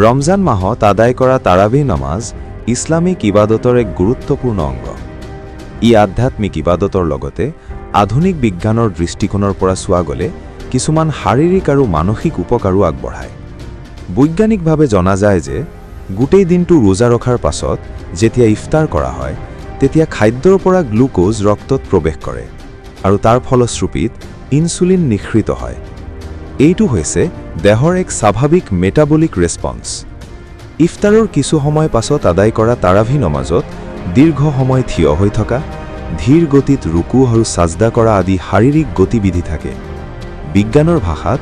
ৰমজান মাহত আদায় কৰা তাৰাৱিহ নামাজ ইছলামিক ইবাদতৰ এক গুৰুত্বপূৰ্ণ অংগ। ই আধ্যাত্মিক ইবাদতৰ লগতে আধুনিক বিজ্ঞানৰ দৃষ্টিকোণৰ পৰা চোৱা গ'লে কিছুমান শাৰীৰিক আৰু মানসিক উপকাৰো আগবঢ়ায়। বৈজ্ঞানিকভাৱে জনা যায় যে গোটেই দিনটো ৰোজা ৰখাৰ পাছত যেতিয়া ইফতাৰ কৰা হয় তেতিয়া খাদ্যৰ পৰা গ্লুকোজ ৰক্তত প্ৰৱেশ কৰে আৰু তাৰ ফলশ্ৰুতিত ইনচুলিন নিঃসৃত হয়। এইটো হৈছে দেহৰ এক স্বাভাৱিক মেটাবলিক ৰেছপন্স। ইফতাৰৰ কিছু সময় পাছত আদায় কৰা তাৰাৱিহ নমাজত দীৰ্ঘ সময় থিয় হৈ থকা, ধীৰ গতিত ৰুকু আৰু সাজদা কৰা আদি শাৰীৰিক গতিবিধি থাকে। বিজ্ঞানৰ ভাষাত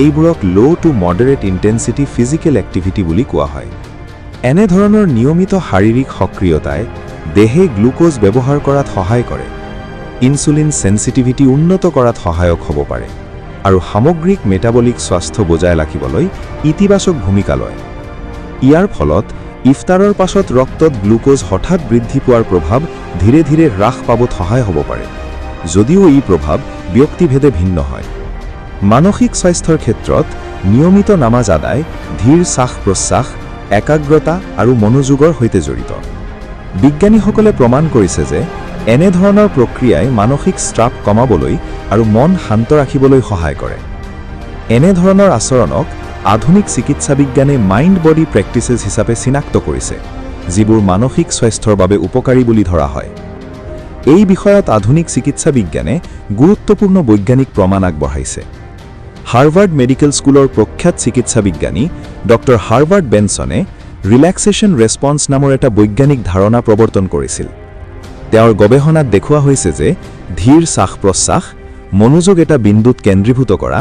এইবোৰক low to moderate intensity physical activity বুলি কোৱা হয়। এনেধৰণৰ নিয়মিত শাৰীৰিক সক্ৰিয়তাই দেহে গ্লুকোজ ব্যৱহাৰ কৰাত সহায় কৰে, ইনচুলিন সেন্সিটিভিটি উন্নত কৰাত সহায়ক হ'ব পাৰে আৰু সামগ্ৰিক মেটাবলিক স্বাস্থ্য বজাই ৰাখিবলৈ ইতিবাচক ভূমিকা লয়। ইয়াৰ ফলত ইফতাৰৰ পাছত ৰক্তত গ্লুকোজ হঠাৎ বৃদ্ধি পোৱাৰ প্ৰভাৱ ধীৰে ধীৰে হ্ৰাস পাবত সহায় হ'ব পাৰে, যদিও এই প্ৰভাৱ ব্যক্তিভেদে ভিন্ন হয়। মানসিক স্বাস্থ্যৰ ক্ষেত্ৰত নিয়মিত নামাজ আদায় ধীৰ শ্বাস-প্ৰশ্বাস, একাগ্ৰতা আৰু মনোযোগৰ সৈতে জড়িত। বিজ্ঞানীসকলে প্ৰমাণ কৰিছে যে এনেধৰণৰ প্ৰক্ৰিয়াই মানসিক চাপ কমাবলৈ আৰু মন শান্ত ৰাখিবলৈ সহায় কৰে। এনেধৰণৰ আচৰণক আধুনিক চিকিৎসা বিজ্ঞানে মাইণ্ড বডি প্ৰেক্টিচেছ হিচাপে চিনাক্ত কৰিছে, যিবোৰ মানসিক স্বাস্থ্যৰ বাবে উপকাৰী বুলি ধৰা হয়। এই বিষয়ত আধুনিক চিকিৎসা বিজ্ঞানে গুৰুত্বপূৰ্ণ বৈজ্ঞানিক প্ৰমাণ আগবঢ়াইছে। হাৰ্ভাৰ্ড মেডিকেল স্কুলৰ প্ৰখ্যাত চিকিৎসা বিজ্ঞানী ডক্টৰ হাৰ্বাৰ্ট বেনছনে ৰিলেক্সেশ্যন ৰেছপন্স নামৰ এটা বৈজ্ঞানিক ধাৰণা প্ৰৱৰ্তন কৰিছিল। তেওঁৰ গৱেষণাত দেখুওৱা হৈছে যে ধীৰ শ্বাস-প্ৰশ্বাস, মনোযোগ এটা বিন্দুত কেন্দ্ৰীভূত কৰা,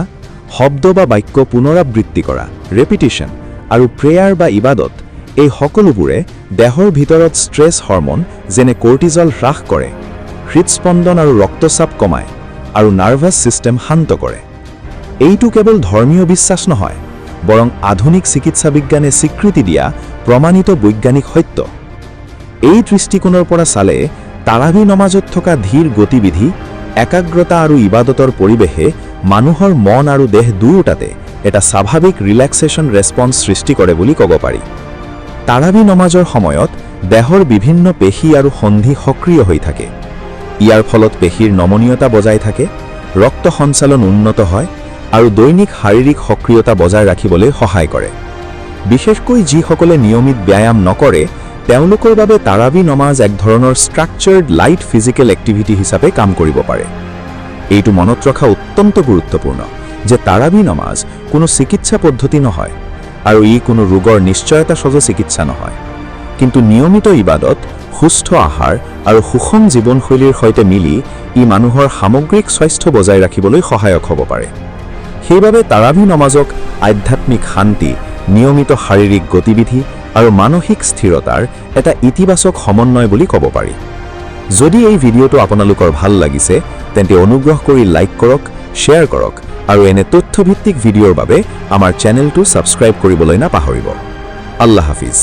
শব্দ বা বাক্য পুনৰাবৃত্তি কৰা ৰেপিটিশ্যন আৰু প্ৰেয়াৰ বা ইবাদত, এই সকলোবোৰে দেহৰ ভিতৰত ষ্ট্ৰেছ হৰমন যেনে কৰ্টিজল হ্ৰাস কৰে, হৃদস্পন্দন আৰু ৰক্তচাপ কমায় আৰু নাৰ্ভাছ ছিষ্টেম শান্ত কৰে। এইটো কেৱল ধৰ্মীয় বিশ্বাস নহয়, বৰং আধুনিক চিকিৎসা বিজ্ঞানে স্বীকৃতি দিয়া প্ৰমাণিত বৈজ্ঞানিক সত্য। এই দৃষ্টিকোণৰ পৰা চালে তাৰাৱিহ নমাজত থকা ধীৰ গতিবিধি, একাগ্ৰতা আৰু ইবাদতৰ পৰিৱেশে মানুহৰ মন আৰু দেহ দুয়োটাতে এটা স্বাভাৱিক ৰিলেক্সেশ্যন ৰেছপন্স সৃষ্টি কৰে বুলি ক'ব পাৰি। তাৰাৱিহ নমাজৰ সময়ত দেহৰ বিভিন্ন পেশী আৰু সন্ধি সক্ৰিয় হৈ থাকে। ইয়াৰ ফলত পেশীৰ নমনীয়তা বজাই থাকে, ৰক্ত সঞ্চালন উন্নত হয় আৰু দৈনিক শাৰীৰিক সক্ৰিয়তা বজাই ৰাখিবলৈ সহায় কৰে। বিশেষকৈ যিসকলে নিয়মিত ব্যায়াম নকৰে তেওঁলোকৰ বাবে তাৰাৱিহ নমাজ এক ধৰণৰ ষ্ট্ৰাকচাৰ্ড লাইট ফিজিকেল এক্টিভিটি হিচাপে কাম কৰিব পাৰে। এইটো মনত ৰখা অত্যন্ত গুৰুত্বপূৰ্ণ যে তাৰাৱিহ নমাজ কোনো চিকিৎসা পদ্ধতি নহয় আৰু ই কোনো ৰোগৰ নিশ্চয়তাসহ চিকিৎসা নহয়, কিন্তু নিয়মিত ইবাদত, সুস্থ আহাৰ আৰু সুষম জীৱনশৈলীৰ সৈতে মিলি ই মানুহৰ সামগ্ৰিক স্বাস্থ্য বজাই ৰাখিবলৈ সহায়ক হ'ব পাৰে। সেইবাবে তাৰাৱিহ নমাজক আধ্যাত্মিক শান্তি, নিয়মিত শাৰীৰিক গতিবিধি আৰু মানসিক স্থিৰতাৰ এটা ইতিবাচক সমন্বয় বুলি ক'ব পাৰি। যদি এই ভিডিঅ'টো আপোনালোকৰ ভাল লাগিছে তেন্তে অনুগ্ৰহ কৰি লাইক কৰক, শ্বেয়াৰ কৰক আৰু এনে তথ্যভিত্তিক ভিডিঅ'ৰ বাবে আমাৰ চেনেলটো ছাবস্ক্ৰাইব কৰিবলৈ নাপাহৰিব। আল্লাহ হাফিজ।